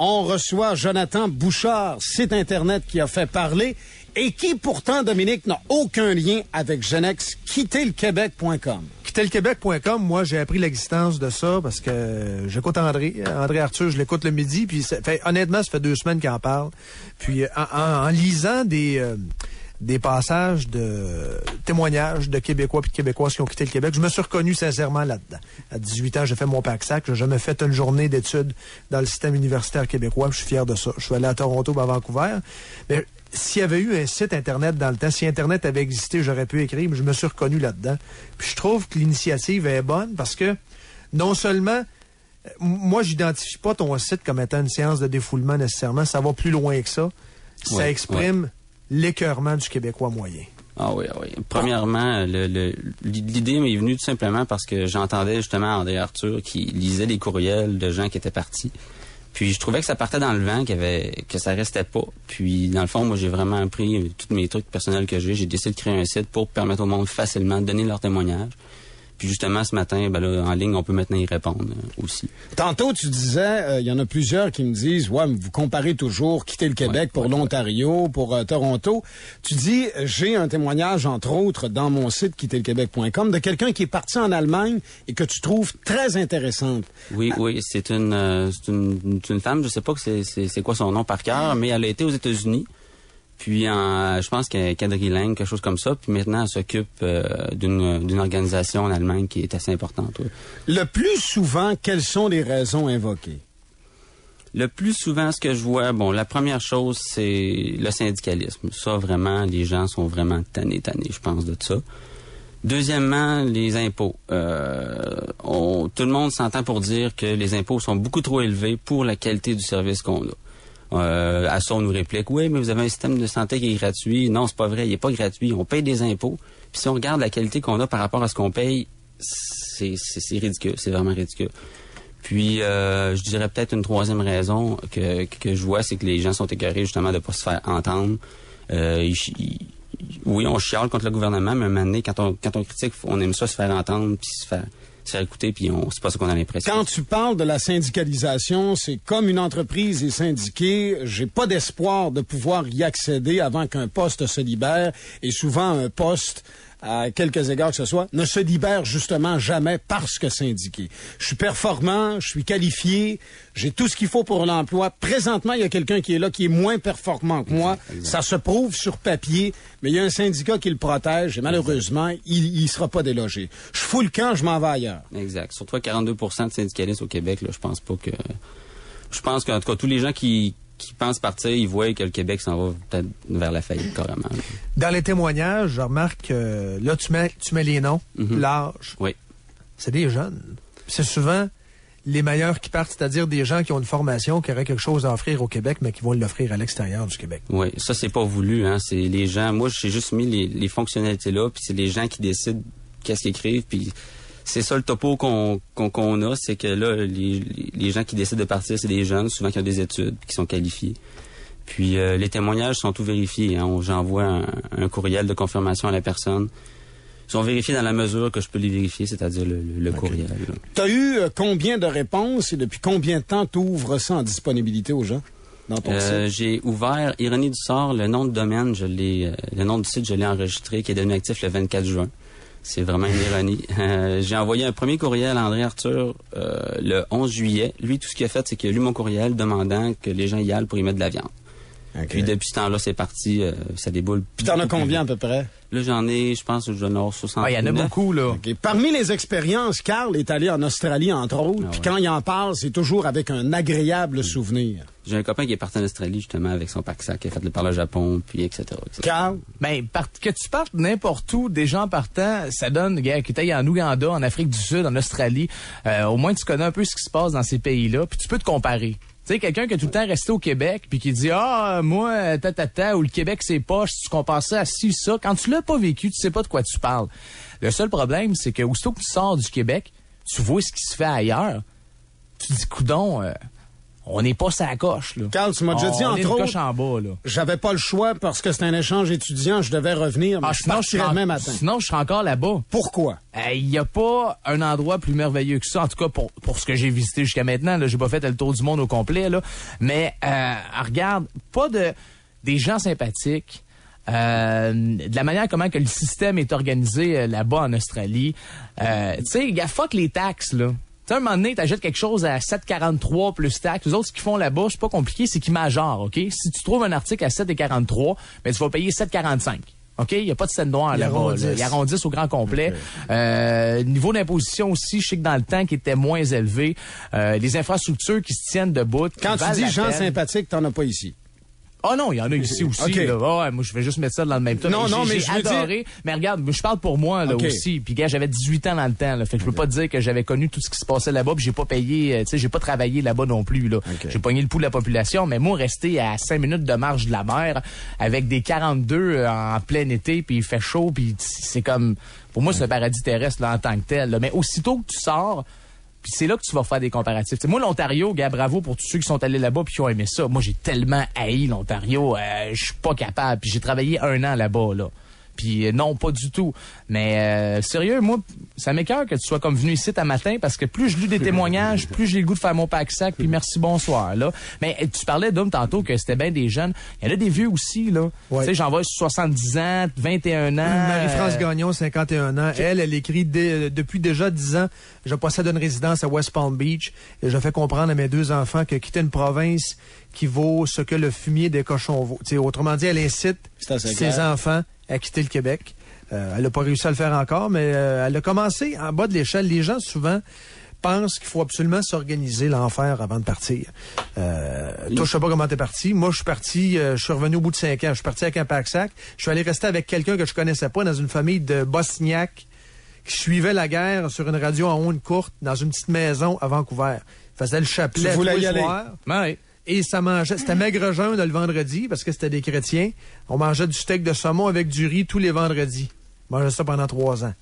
on reçoit Jonathan Bouchard, site Internet qui a fait parler et qui, pourtant, Dominique, n'a aucun lien avec Genex, quitterlequebec.com. Quitterlequebec.com, moi, j'ai appris l'existence de ça parce que j'écoute André Arthur, je l'écoute le midi, puis honnêtement, ça fait 2 semaines qu'il en parle. Puis en lisant des passages de témoignages de Québécois puis de Québécoises qui ont quitté le Québec. Je me suis reconnu sincèrement là-dedans. À 18 ans, j'ai fait mon PAC-SAC. J'ai jamais fait une journée d'études dans le système universitaire québécois. Je suis fier de ça. Je suis allé à Toronto, à Vancouver. Mais s'il y avait eu un site Internet dans le temps, si Internet avait existé, j'aurais pu écrire, mais je me suis reconnu là-dedans. Puis je trouve que l'initiative est bonne parce que non seulement moi, j'identifie pas ton site comme étant une séance de défoulement nécessairement. Ça va plus loin que ça. Ça exprime l'écœurement du Québécois moyen. Ah oui, ah oui. Premièrement, l'idée m'est venue tout simplement parce que j'entendais justement André Arthur qui lisait les courriels de gens qui étaient partis. Puis je trouvais que ça partait dans le vent, que ça restait pas. Puis dans le fond, moi j'ai vraiment pris tous mes trucs personnels que j'ai décidé de créer un site pour permettre au monde facilement de donner leur témoignage. Puis justement, ce matin, ben là, en ligne, on peut maintenant y répondre aussi. Tantôt, tu disais, il y en a plusieurs qui me disent, ouais, mais vous comparez toujours quitter le Québec pour l'Ontario, pour Toronto. Tu dis, j'ai un témoignage, entre autres, dans mon site quitterlequebec.com, de quelqu'un qui est parti en Allemagne et que tu trouves très intéressante. Oui, c'est une femme, je sais pas que c'est quoi son nom par cœur, mais elle a été aux États-Unis. Puis, je pense qu'elle est quadrilingue, quelque chose comme ça. Puis maintenant, elle s'occupe d'une organisation en Allemagne qui est assez importante. Oui. Le plus souvent, quelles sont les raisons invoquées? Le plus souvent, ce que je vois, la première chose, c'est le syndicalisme. Ça, vraiment, les gens sont vraiment tannés, je pense, de ça. Deuxièmement, les impôts. Tout le monde s'entend pour dire que les impôts sont beaucoup trop élevés pour la qualité du service qu'on a. À ça, on nous réplique, oui, mais vous avez un système de santé qui est gratuit. Non, c'est pas vrai, il est pas gratuit. On paye des impôts. Puis si on regarde la qualité qu'on a par rapport à ce qu'on paye, c'est ridicule, c'est vraiment ridicule. Puis, je dirais peut-être une troisième raison que je vois, c'est que les gens sont écœurés justement de pas se faire entendre. Oui, on chiale contre le gouvernement, mais à un moment donné, quand on critique, on aime ça se faire entendre puis se faire écouter, puis c'est pas ce qu'on a l'impression. Quand tu parles de la syndicalisation, c'est comme une entreprise est syndiquée, j'ai pas d'espoir de pouvoir y accéder avant qu'un poste se libère, et souvent un poste, à quelques égards que ce soit, ne se libère justement jamais parce que syndiqué. Je suis performant, je suis qualifié, j'ai tout ce qu'il faut pour l'emploi. Présentement, il y a quelqu'un qui est là, qui est moins performant que moi. Exact. Ça se prouve sur papier, mais il y a un syndicat qui le protège et malheureusement, il sera pas délogé. Je fous le camp, je m'en vais ailleurs. Exact. Surtout 42% de syndicalistes au Québec, là, je pense pas que... Je pense qu'en tout cas, tous les gens qui pensent partir, ils voient que le Québec s'en va peut-être vers la faillite, carrément. Dans les témoignages, je remarque que là, tu mets les noms, l'âge. Oui. C'est des jeunes. C'est souvent les meilleurs qui partent, c'est-à-dire des gens qui ont une formation, qui auraient quelque chose à offrir au Québec, mais qui vont l'offrir à l'extérieur du Québec. Oui, ça, c'est pas voulu, hein. C'est les gens... Moi, j'ai juste mis les fonctionnalités là, puis c'est les gens qui décident qu'est-ce qu'ils écrivent, puis... C'est ça le topo qu'on a, c'est que là, les gens qui décident de partir, c'est des jeunes, souvent qui ont des études, qui sont qualifiés. Puis les témoignages sont tout vérifiés. Hein. J'envoie un courriel de confirmation à la personne. Ils sont vérifiés dans la mesure que je peux les vérifier, c'est-à-dire le courriel. Tu as eu combien de réponses et depuis combien de temps tu ouvres ça en disponibilité aux gens dans ton site? J'ai ouvert Ironie du sort, le nom de domaine, le nom du site, je l'ai enregistré, qui est devenu actif le 24 juin. C'est vraiment une ironie. J'ai envoyé un premier courriel à André Arthur le 11 juillet. Lui, tout ce qu'il a fait, c'est qu'il a lu mon courriel demandant que les gens y aillent pour y mettre de la viande. Okay. Puis depuis ce temps-là, c'est parti, ça déboule. Puis t'en as combien à peu près? Là, j'en ai, je pense, j'en ai 60. Il y en a beaucoup, là. Okay. Parmi les expériences, Carl est allé en Australie, entre autres. Puis quand il en parle, c'est toujours avec un agréable souvenir. J'ai un copain qui est parti en Australie, justement, avec son PAC-SAC, qui a fait le parler au Japon, puis etc. Carl? Ben, que tu partes n'importe où, des gens partant, ça donne, gars, que t'ailles en Ouganda, en Afrique du Sud, en Australie, au moins tu connais un peu ce qui se passe dans ces pays-là, puis tu peux te comparer. Tu sais, quelqu'un qui a tout le temps resté au Québec, puis qui dit, moi, ou le Québec, c'est poche, tu compares ça à ci, ça. Quand tu l'as pas vécu, tu sais pas de quoi tu parles. Le seul problème, c'est que aussitôt que tu sors du Québec, tu vois ce qui se fait ailleurs. Tu dis, coudon, on n'est pas sa coche, là. Carl, tu m'as déjà dit, On est entre une coche autres, en bas, là. j'avais pas le choix parce que c'était un échange étudiant, je devais revenir, mais je partirais demain matin. Sinon, je serais encore là-bas. Pourquoi? Il n'y a pas un endroit plus merveilleux que ça, en tout cas pour ce que j'ai visité jusqu'à maintenant. Là, j'ai pas fait le tour du monde au complet, là. Mais regarde, pas des gens sympathiques. De la manière comment que le système est organisé là-bas en Australie. Tu sais, fuck les taxes, là. Tu sais, un moment donné, t'achètes quelque chose à 7,43 plus taxes. Les autres, ce qu'ils font là-bas, c'est pas compliqué, c'est qu'ils majorent, OK? Si tu trouves un article à 7,43, ben, tu vas payer 7,45. OK? Il n'y a pas de scène noire là-bas. Là. Ils arrondissent au grand complet. Okay. Niveau d'imposition aussi, je sais que dans le temps, qui était moins élevé. Les infrastructures qui se tiennent debout. Quand tu dis gens sympathiques, t'en as pas ici. Ah non, il y en a ici aussi. Okay. Là. Ouais, moi, je vais juste mettre ça dans le même temps. Non, mais j'ai adoré. Mais regarde, je parle pour moi là aussi. Puis gars, j'avais 18 ans dans le temps. Là, fait que je peux pas te dire que j'avais connu tout ce qui se passait là-bas. Puis j'ai pas payé, tu sais, j'ai pas travaillé là-bas non plus. Là. Okay. J'ai pogné le pouls de la population. Mais moi, rester à 5 minutes de marche de la mer avec des 42 en plein été, puis il fait chaud, puis c'est comme, pour moi, c'est un paradis terrestre là, en tant que tel. Là. Mais aussitôt que tu sors. Puis c'est là que tu vas faire des comparatifs. T'sais, moi, l'Ontario, gars, bravo pour tous ceux qui sont allés là-bas puis qui ont aimé ça. Moi, j'ai tellement haï l'Ontario, je suis pas capable. Puis j'ai travaillé 1 an là-bas, là. Puis non, pas du tout. Mais sérieux, moi, ça m'écoeure que tu sois comme venu ici un matin parce que plus je lis des témoignages, plus j'ai le goût de faire mon pack-sac, puis merci, bonsoir, là. Mais tu parlais, Dom, tantôt, que c'était bien des jeunes. Il y en a des vieux aussi, là. Ouais. Tu sais, j'en vois 70 ans, 21 ans. Marie-France Gagnon, 51 ans. Elle écrit depuis déjà 10 ans. Je possède une résidence à West Palm Beach et je fais comprendre à mes 2 enfants que quitter une province qui vaut ce que le fumier des cochons vaut. T'sais, autrement dit, elle incite ses enfants à quitter le Québec. Elle n'a pas réussi à le faire encore, mais elle a commencé en bas de l'échelle. Les gens, souvent, pensent qu'il faut absolument s'organiser l'enfer avant de partir. Toi, je sais pas comment t'es parti. Moi, je suis parti, je suis revenu au bout de 5 ans. Je suis parti avec un pack-sac. Je suis allé rester avec quelqu'un que je connaissais pas dans une famille de Bosniaques qui suivait la guerre sur une radio en ondes courtes dans une petite maison à Vancouver. Il faisait le chapelet tous les soirs. Ouais. Et ça mangeait, c'était maigre jeûne le vendredi parce que c'était des chrétiens. On mangeait du steak de saumon avec du riz tous les vendredis. On mangeait ça pendant 3 ans.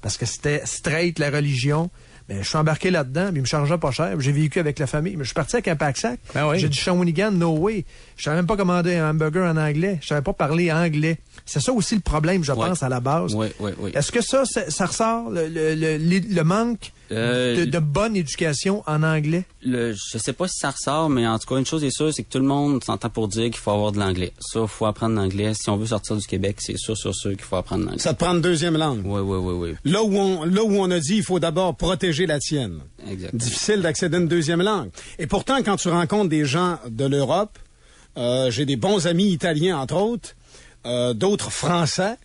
Parce que c'était straight la religion. Mais je suis embarqué là-dedans, mais il me chargeait pas cher. J'ai vécu avec la famille. Mais je suis parti avec un pack-sac. Ben oui. J'ai du Shawinigan, no way. Je savais même pas commander un hamburger en anglais. Je savais pas parler anglais. C'est ça aussi le problème, je pense, à la base. Oui. Est-ce que ça ressort, le manque de bonne éducation en anglais? Je sais pas si ça ressort, mais en tout cas, une chose est sûre, c'est que tout le monde s'entend pour dire qu'il faut avoir de l'anglais. Ça, il faut apprendre l'anglais. Si on veut sortir du Québec, c'est sûr qu'il faut apprendre l'anglais. Ça te prend une deuxième langue. Oui. Là où on a dit, il faut d'abord protéger la tienne. Exactement. Difficile d'accéder à une deuxième langue. Et pourtant, quand tu rencontres des gens de l'Europe, j'ai des bons amis italiens, entre autres, d'autres français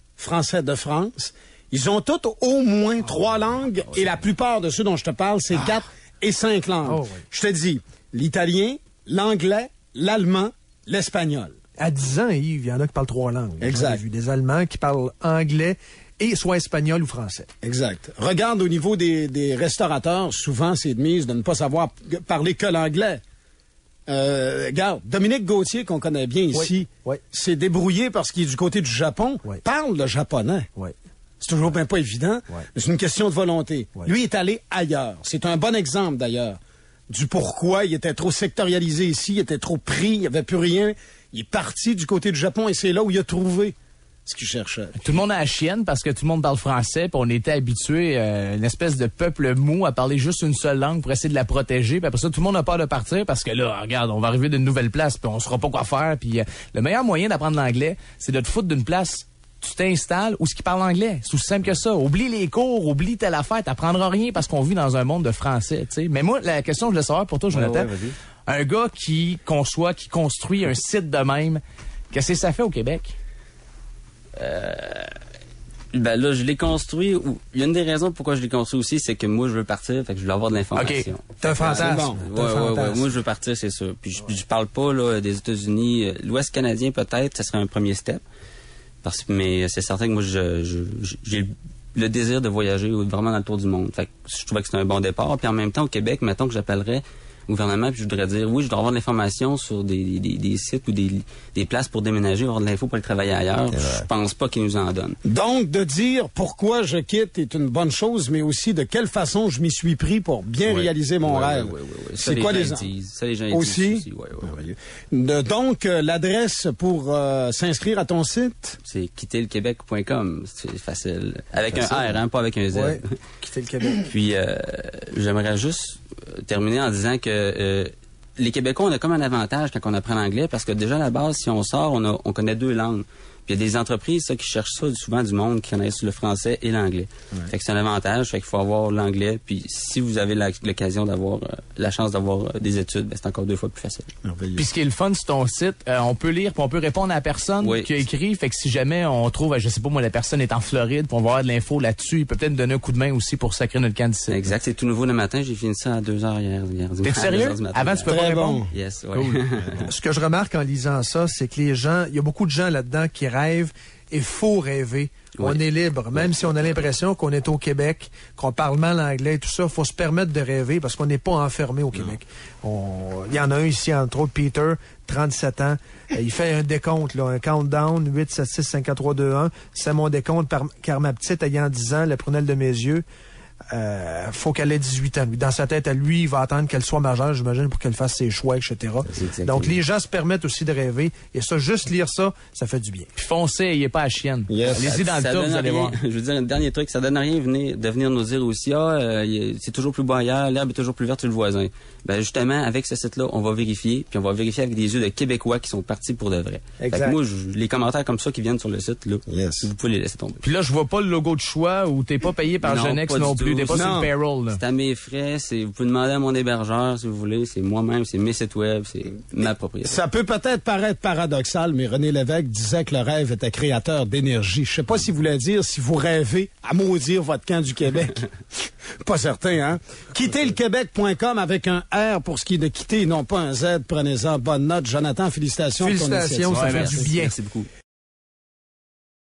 de France, ils ont tous au moins 3 langues, et la plupart de ceux dont je te parle, c'est 4 et 5 langues. Oh, oui. Je te dis, l'italien, l'anglais, l'allemand, l'espagnol. À 10 ans, Yves, il y en a qui parlent 3 langues. Exact. J'ai vu des Allemands qui parlent anglais et soit espagnol ou français. Exact. Regarde au niveau des restaurateurs, souvent c'est de mise de ne pas savoir parler que l'anglais. Regarde, Dominique Gauthier, qu'on connaît bien ici, s'est débrouillé parce qu'il est du côté du Japon, parle le japonais. Oui. C'est toujours bien pas évident, mais c'est une question de volonté. Lui est allé ailleurs. C'est un bon exemple, d'ailleurs, du pourquoi il était trop sectorialisé ici, il était trop pris, il n'y avait plus rien. Il est parti du côté du Japon et c'est là où il a trouvé ce qu'il cherchait. Tout le monde a la chienne parce que tout le monde parle français, puis on était habitué, une espèce de peuple mou, à parler juste une seule langue pour essayer de la protéger. Puis après ça, tout le monde a peur de partir parce que là, regarde, on va arriver d'une nouvelle place, puis on saura pas quoi faire. Puis le meilleur moyen d'apprendre l'anglais, c'est de te foutre d'une place. Tu t'installes où ce qui parle anglais. C'est aussi simple que ça. Oublie les cours, oublie telle affaire, t'apprendras rien parce qu'on vit dans un monde de français, tu sais. Mais moi, la question que je voulais savoir pour toi, Jonathan, un gars qui conçoit, qui construit un site de même, qu'est-ce que ça fait au Québec? Ben là, je l'ai construit. Il y a une des raisons pourquoi je l'ai construit aussi, c'est que moi, je veux partir, fait que je veux avoir de l'information. OK. T'as un fantasme. Ouais. Moi, je veux partir, c'est sûr. Puis je parle pas là des États-Unis. L'Ouest canadien, peut-être, ça serait un premier step. Mais c'est certain que moi, j'ai le désir de voyager vraiment dans le tour du monde. Fait que je trouvais que c'était un bon départ. Puis en même temps, au Québec, mettons que j'appellerais gouvernement, puis je voudrais dire, oui, je dois avoir de l'information sur des sites ou des places pour déménager, avoir de l'info pour aller travailler ailleurs. Je pense pas qu'ils nous en donnent. Donc, de dire pourquoi je quitte est une bonne chose, mais aussi de quelle façon je m'y suis pris pour bien réaliser mon rêve. Oui. C'est quoi les gens disent? Ça, les gens aussi? disent aussi. Oui. Donc, l'adresse pour s'inscrire à ton site? C'est quitterlequebec.com. C'est facile. Avec un R, hein, pas avec un Z. Ouais. Quitter le Québec. Puis, j'aimerais juste terminer en disant que les Québécois, on a comme un avantage quand on apprend l'anglais parce que déjà, à la base, si on sort, on connaît 2 langues. Puis il y a des entreprises qui cherchent ça, souvent du monde qui connaissent le français et l'anglais. Fait que c'est un avantage, fait qu'il faut avoir l'anglais. Puis si vous avez l'occasion d'avoir la chance d'avoir des études, ben, c'est encore 2 fois plus facile. Puis ce qui est le fun sur ton site, on peut lire, puis on peut répondre à la personne qui a écrit. Fait que si jamais on trouve, je sais pas moi, la personne est en Floride, puis on va avoir de l'info là-dessus, il peut peut-être nous donner un coup de main aussi pour sacrer notre camp du site. Exact, c'est tout nouveau le matin. J'ai fini ça à 2h hier. T'es sérieux? Avant, tu peux pas répondre? Yes, cool. Ce que je remarque en lisant ça, c'est que les gens, il y a beaucoup de gens là-dedans qui rêvent. Il faut rêver. On est libre. Même si on a l'impression qu'on est au Québec, qu'on parle mal anglais et tout ça, il faut se permettre de rêver parce qu'on n'est pas enfermé au Québec. Il y en a un ici, entre autres, Peter, 37 ans. Il fait un décompte, là, un countdown, 8, 7, 6, 5, 4, 3, 2, 1. C'est mon décompte car ma petite ayant 10 ans, la prunelle de mes yeux, faut qu'elle ait 18 ans. Dans sa tête, à lui, il va attendre qu'elle soit majeure, j'imagine, pour qu'elle fasse ses choix, etc. Donc, les gens se permettent aussi de rêver. Et ça, juste lire ça, ça fait du bien. Puis foncez, ayez pas à chienne. Yes. Allez-y dans le tas, vous allez voir. Je veux dire, un dernier truc, ça donne rien de venir nous dire aussi, c'est toujours plus beau ailleurs, l'herbe est toujours plus verte sur le voisin. Ben, justement, avec ce site-là, on va vérifier, puis on va vérifier avec des yeux de Québécois qui sont partis pour de vrai. Exact. Fait que moi, les commentaires comme ça qui viennent sur le site, là, vous pouvez les laisser tomber. Puis là, je vois pas le logo de choix ou t'es pas payé par Genex non plus. T'es pas sur le payroll, là. C'est à mes frais, vous pouvez demander à mon hébergeur si vous voulez, c'est moi-même, c'est mes sites web, c'est ma propriété. Ça peut peut-être paraître paradoxal, mais René Lévesque disait que le rêve était créateur d'énergie. Je sais pas s'il voulait dire si vous rêvez à maudire votre camp du Québec. Pas certain, hein? Quitterlequebec.com avec un R pour ce qui est de quitter, non pas un Z. Prenez-en bonne note. Jonathan, félicitations. Félicitations, ça fait du bien. Merci beaucoup.